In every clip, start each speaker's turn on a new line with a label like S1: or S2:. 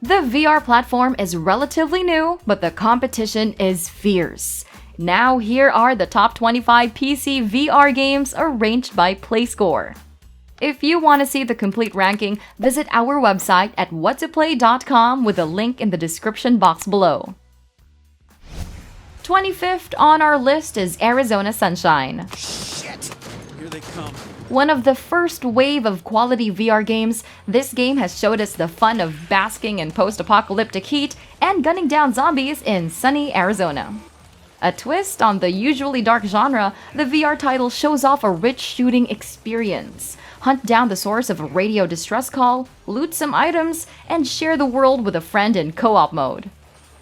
S1: The VR platform is relatively new, but the competition is fierce. Now here are the top 25 PC VR games arranged by PlayScore. If you want to see the complete ranking, visit our website at whatoplay.com with a link in the description box below. 25th on our list is Arizona Sunshine.
S2: Shit! Here they come.
S1: One of the first wave of quality VR games, this game has showed us the fun of basking in post-apocalyptic heat and gunning down zombies in sunny Arizona. A twist on the usually dark genre, the VR title shows off a rich shooting experience. Hunt down the source of a radio distress call, loot some items, and share the world with a friend in co-op mode.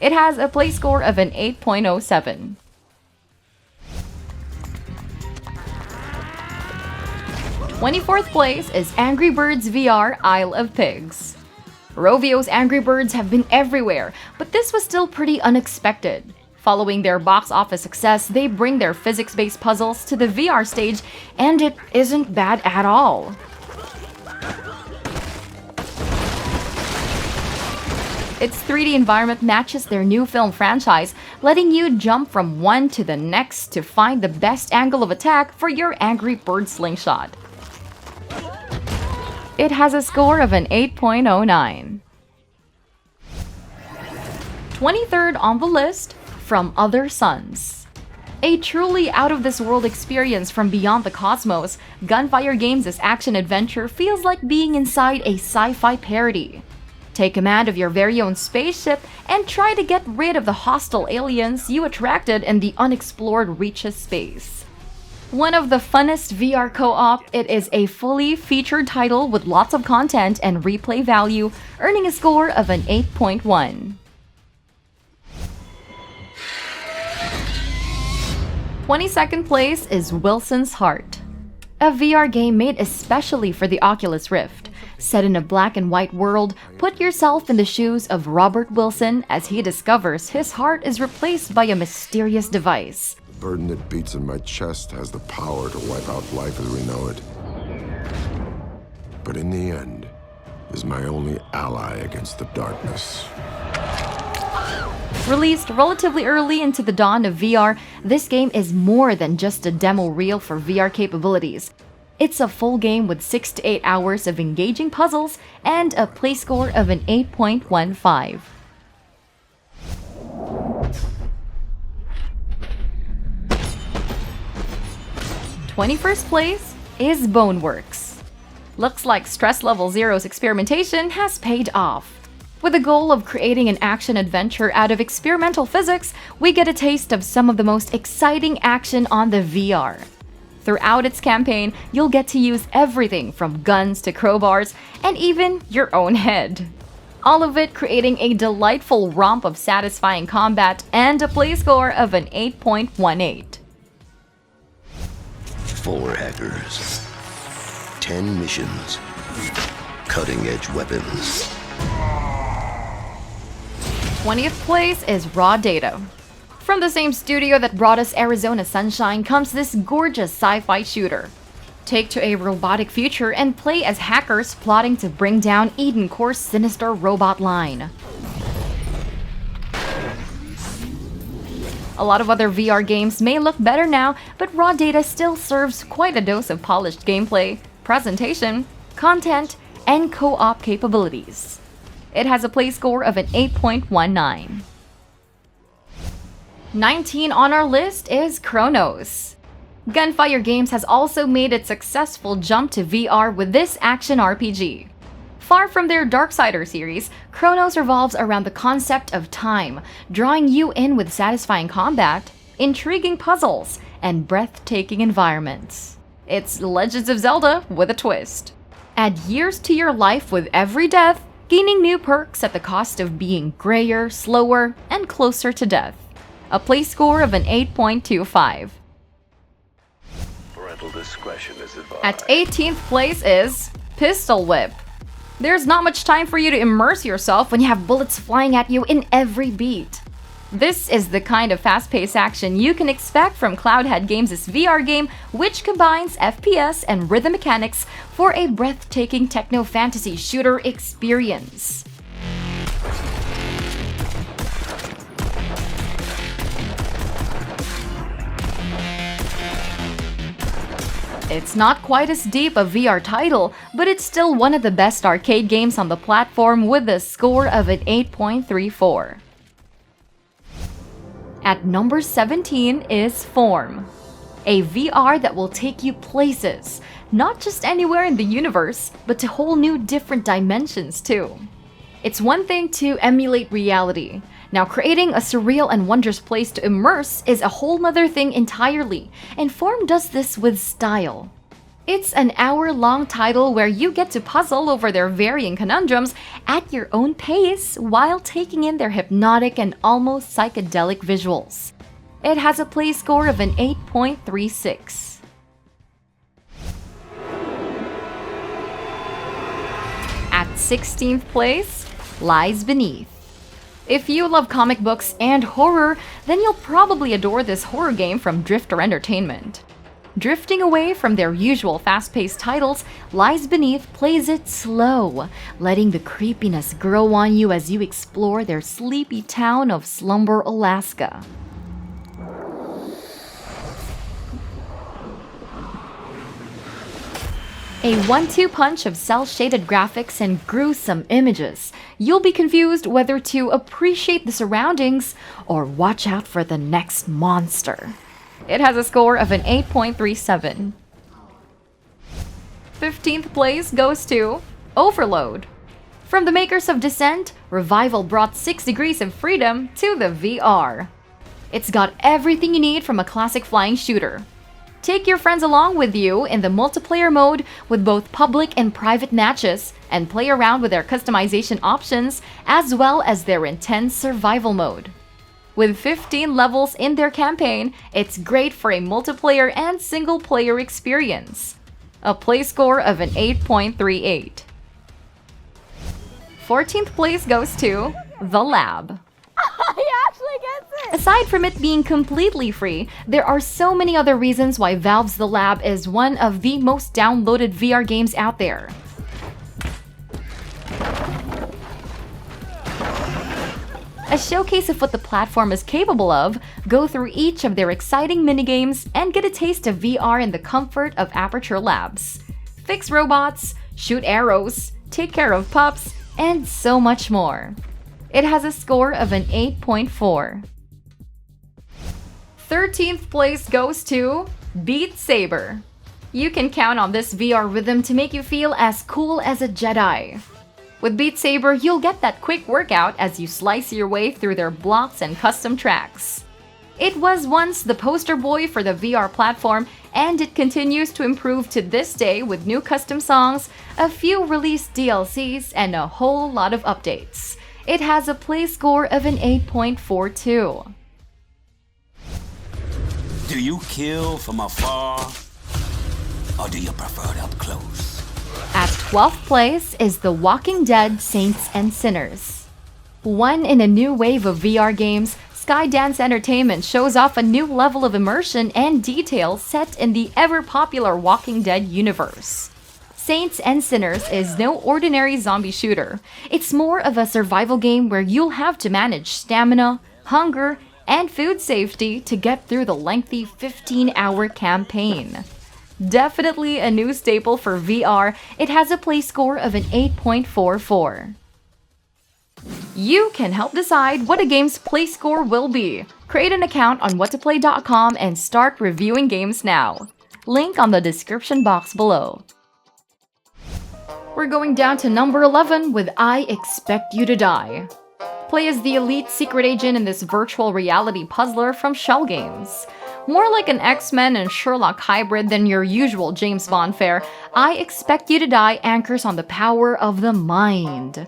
S1: It has a play score of an 8.07. '24th place is Angry Birds VR Isle of Pigs. Rovio's Angry Birds have been everywhere, but this was still pretty unexpected. Following their box office success, they bring their physics-based puzzles to the VR stage, and it isn't bad at all. Its 3D environment matches their new film franchise, letting you jump from one to the next to find the best angle of attack for your Angry Bird slingshot. It has a score of an 8.09. 23rd on the list, From Other Suns. A truly out-of-this-world experience from beyond the cosmos, Gunfire Games' action-adventure feels like being inside a sci-fi parody. Take command of your very own spaceship and try to get rid of the hostile aliens you attracted in the unexplored reaches space. One of the funnest VR co-op, it is a fully featured title with lots of content and replay value, earning a score of an 8.1. 22nd place is Wilson's Heart, a VR game made especially for the Oculus Rift. Set in a black and white world, put yourself in the shoes of Robert Wilson as he discovers his heart is replaced by a mysterious device.
S3: The burden that beats in my chest has the power to wipe out life as we know it. But in the end, is my only ally against the darkness.
S1: Released relatively early into the dawn of VR, this game is more than just a demo reel for VR capabilities. It's a full game with 6 to 8 hours of engaging puzzles and a play score of an 8.15. '21st place is BONEWORKS. Looks like Stress Level Zero's experimentation has paid off. With the goal of creating an action-adventure out of experimental physics, we get a taste of some of the most exciting action on the VR. Throughout its campaign, you'll get to use everything from guns to crowbars, and even your own head. All of it creating a delightful romp of satisfying combat and a play score of an 8.18.
S4: 4 hackers, 10 missions, cutting-edge weapons.
S1: 20th place is Raw Data. From the same studio that brought us Arizona Sunshine comes this gorgeous sci-fi shooter. Take to a robotic future and play as hackers plotting to bring down Eden Core's sinister robot line. A lot of other VR games may look better now, but Raw Data still serves quite a dose of polished gameplay, presentation, content, and co-op capabilities. It has a play score of an 8.19. 19 on our list is Chronos. Gunfire Games has also made its successful jump to VR with this action RPG. Far from their Darksider series, Chronos revolves around the concept of time, drawing you in with satisfying combat, intriguing puzzles, and breathtaking environments. It's Legends of Zelda with a twist. Add years to your life with every death, gaining new perks at the cost of being grayer, slower, and closer to death. A play score of an 8.25.
S4: Parental discretion is advised.
S1: At 18th place is Pistol Whip. There's not much time for you to immerse yourself when you have bullets flying at you in every beat. This is the kind of fast-paced action you can expect from Cloudhead Games' VR game, which combines FPS and rhythm mechanics for a breathtaking techno-fantasy shooter experience. It's not quite as deep a VR title, but it's still one of the best arcade games on the platform with a score of an 8.34. At number 17 is Form, a VR that will take you places, not just anywhere in the universe, but to whole new different dimensions too. It's one thing to emulate reality. Now, creating a surreal and wondrous place to immerse is a whole nother thing entirely, and Form does this with style. It's an hour-long title where you get to puzzle over their varying conundrums at your own pace while taking in their hypnotic and almost psychedelic visuals. It has a play score of an 8.36. At 16th place lies Beneath. If you love comic books and horror, then you'll probably adore this horror game from Drifter Entertainment. Drifting away from their usual fast-paced titles, Lies Beneath plays it slow, letting the creepiness grow on you as you explore their sleepy town of Slumber, Alaska. A 1-2 punch of cel-shaded graphics and gruesome images. You'll be confused whether to appreciate the surroundings or watch out for the next monster. It has a score of an 8.37. 15th place goes to Overload. From the makers of Descent, Revival brought 6 degrees of freedom to the VR. It's got everything you need from a classic flying shooter. Take your friends along with you in the multiplayer mode with both public and private matches, and play around with their customization options as well as their intense survival mode. With 15 levels in their campaign, it's great for a multiplayer and single-player experience. A play score of an 8.38. 14th place goes to The Lab.
S5: He actually gets it!
S1: Aside from it being completely free, there are so many other reasons why Valve's The Lab is one of the most downloaded VR games out there. A showcase of what the platform is capable of, go through each of their exciting minigames and get a taste of VR in the comfort of Aperture Labs. Fix robots, shoot arrows, take care of pups, and so much more. It has a score of an 8.4. 13th place goes to Beat Saber. You can count on this VR rhythm to make you feel as cool as a Jedi. With Beat Saber, you'll get that quick workout as you slice your way through their blocks and custom tracks. It was once the poster boy for the VR platform, and it continues to improve to this day with new custom songs, a few released DLCs, and a whole lot of updates. It has a play score of an 8.42.
S2: Do you kill from afar, or do you prefer it up close?
S1: At 12th place is The Walking Dead Saints and Sinners. One in a new wave of VR games, Skydance Entertainment shows off a new level of immersion and detail set in the ever-popular Walking Dead universe. Saints and Sinners is no ordinary zombie shooter. It's more of a survival game where you'll have to manage stamina, hunger, and food safety to get through the lengthy 15-hour campaign. Definitely a new staple for VR, it has a play score of an 8.44. You can help decide what a game's play score will be. Create an account on whatoplay.com and start reviewing games now. Link on the description box below. We're going down to number 11 with I Expect You to Die. Play as the elite secret agent in this virtual reality puzzler from Shell Games. More like an X-Men and Sherlock hybrid than your usual James Bond fare, I Expect You to Die anchors on the power of the mind.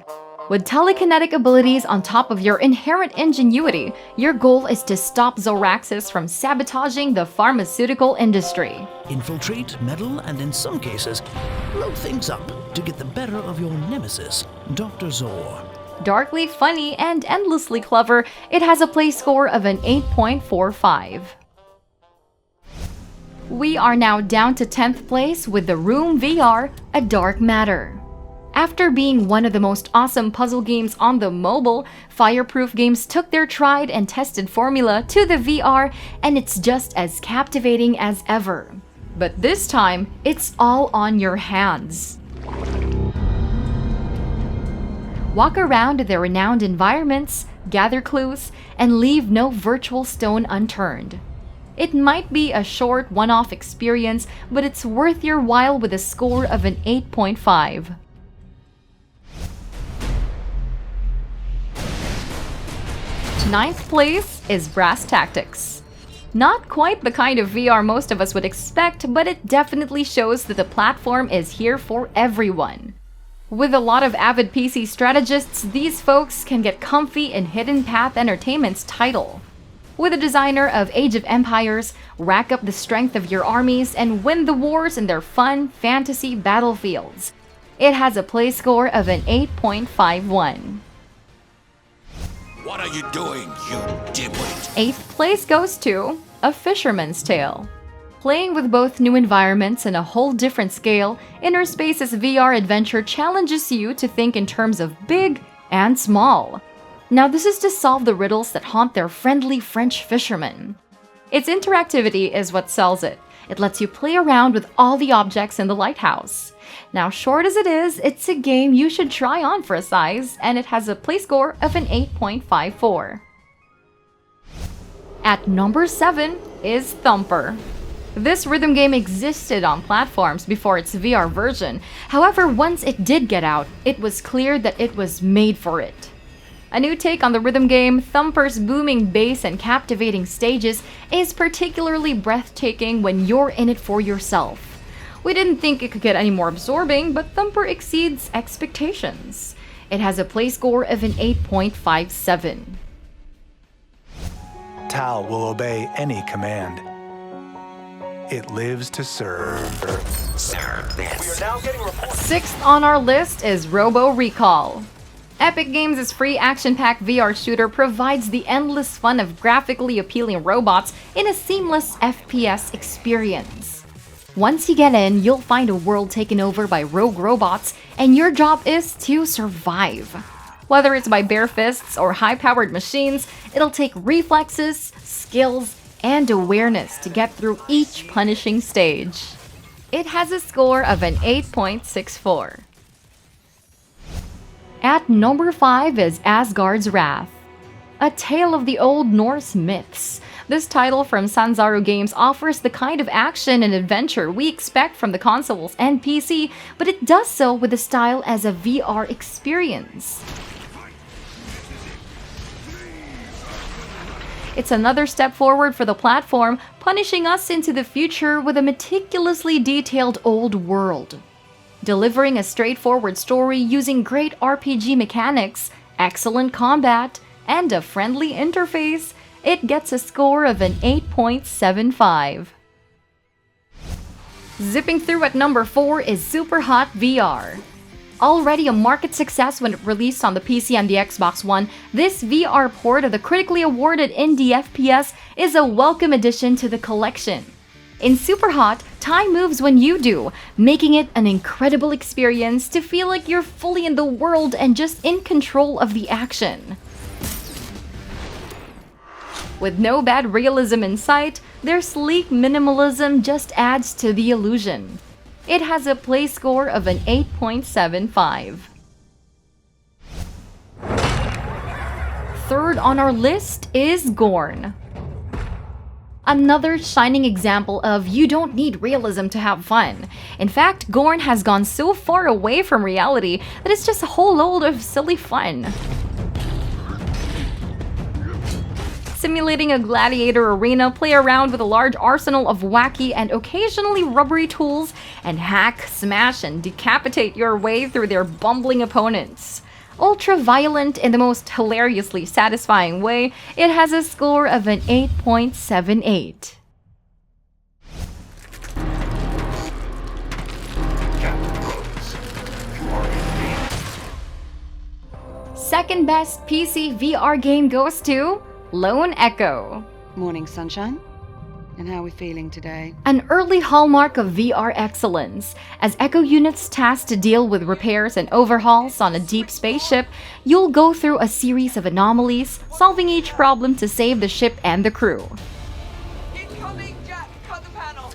S1: With telekinetic abilities on top of your inherent ingenuity, your goal is to stop Zoraxis from sabotaging the pharmaceutical industry.
S6: Infiltrate, meddle, and in some cases, blow things up to get the better of your nemesis, Dr. Zor.
S1: Darkly funny and endlessly clever, it has a play score of an 8.45. We are now down to 10th place with The Room VR, A Dark Matter. After being one of the most awesome puzzle games on the mobile, Fireproof Games took their tried and tested formula to the VR, and it's just as captivating as ever. But this time, it's all on your hands. Walk around their renowned environments, gather clues, and leave no virtual stone unturned. It might be a short one-off experience, but it's worth your while with a score of an 8.5. Ninth place is Brass Tactics. Not quite the kind of VR most of us would expect, but it definitely shows that the platform is here for everyone. With a lot of avid PC strategists, these folks can get comfy in Hidden Path Entertainment's title. With a designer of Age of Empires, rack up the strength of your armies and win the wars in their fun fantasy battlefields. It has a play score of an 8.51.
S2: What are you doing, you dimwit?
S1: 8th place goes to A Fisherman's Tale. Playing with both new environments and a whole different scale, Inner Space's VR adventure challenges you to think in terms of big and small. Now this is to solve the riddles that haunt their friendly French fishermen. Its interactivity is what sells it. It lets you play around with all the objects in the lighthouse. Now, short as it is, it's a game you should try on for a size, and it has a play score of an 8.54. At number 7 is Thumper. This rhythm game existed on platforms before its VR version. However, once it did get out, it was clear that it was made for it. A new take on the rhythm game, Thumper's booming bass and captivating stages is particularly breathtaking when you're in it for yourself. We didn't think it could get any more absorbing, but Thumper exceeds expectations. It has a play score of an 8.57.
S7: Tal will obey any command. It lives to serve.
S2: Serve this.
S1: Sixth on our list is Robo Recall. Epic Games' free action-packed VR shooter provides the endless fun of graphically appealing robots in a seamless FPS experience. Once you get in, you'll find a world taken over by rogue robots, and your job is to survive. Whether it's by bare fists or high-powered machines, it'll take reflexes, skills, and awareness to get through each punishing stage. It has a score of an 8.64. At number 5 is Asgard's Wrath, a tale of the old Norse myths. This title from Sanzaru Games offers the kind of action and adventure we expect from the consoles and PC, but it does so with a style as a VR experience. It's another step forward for the platform, punishing us into the future with a meticulously detailed old world. Delivering a straightforward story using great RPG mechanics, excellent combat, and a friendly interface, it gets a score of an 8.75. Zipping through at number 4 is SUPERHOT VR. Already a market success when it released on the PC and the Xbox One, this VR port of the critically awarded indie FPS is a welcome addition to the collection. In SUPERHOT, time moves when you do, making it an incredible experience to feel like you're fully in the world and just in control of the action. With no bad realism in sight, their sleek minimalism just adds to the illusion. It has a play score of an 8.75. Third on our list is GORN. Another shining example of you don't need realism to have fun. In fact, GORN has gone so far away from reality that it's just a whole load of silly fun. Simulating a gladiator arena, play around with a large arsenal of wacky and occasionally rubbery tools, and hack, smash, and decapitate your way through their bumbling opponents. Ultra-violent in the most hilariously satisfying way, it has a score of an 8.78. Second best PC VR game goes to Lone Echo.
S8: Morning, sunshine. And how are we feeling today?
S1: An early hallmark of VR excellence. As Echo units tasked to deal with repairs and overhauls on a deep spaceship, you'll go through a series of anomalies, solving each problem to save the ship and the crew.
S5: Incoming, Jack! Cut the panel!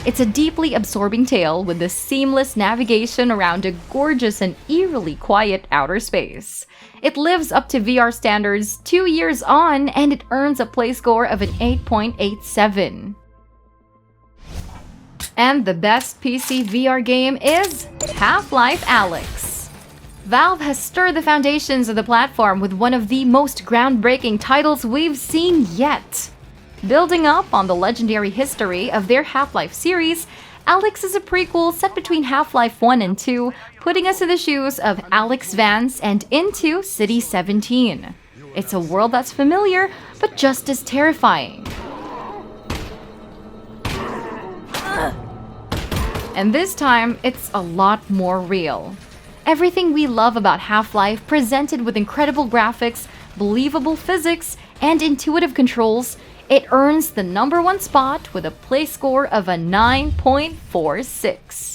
S1: It's a deeply absorbing tale with the seamless navigation around a gorgeous and eerily quiet outer space. It lives up to VR standards 2 years on, and it earns a play score of an 8.87. And the best PC VR game is Half-Life Alyx. Valve has stirred the foundations of the platform with one of the most groundbreaking titles we've seen yet. Building up on the legendary history of their Half-Life series, Alyx is a prequel set between Half-Life 1 and 2, putting us in the shoes of Alyx Vance and into City 17. It's a world that's familiar, but just as terrifying. And this time, it's a lot more real. Everything we love about Half-Life, presented with incredible graphics, believable physics, and intuitive controls, it earns the #1 spot with a play score of a 9.46.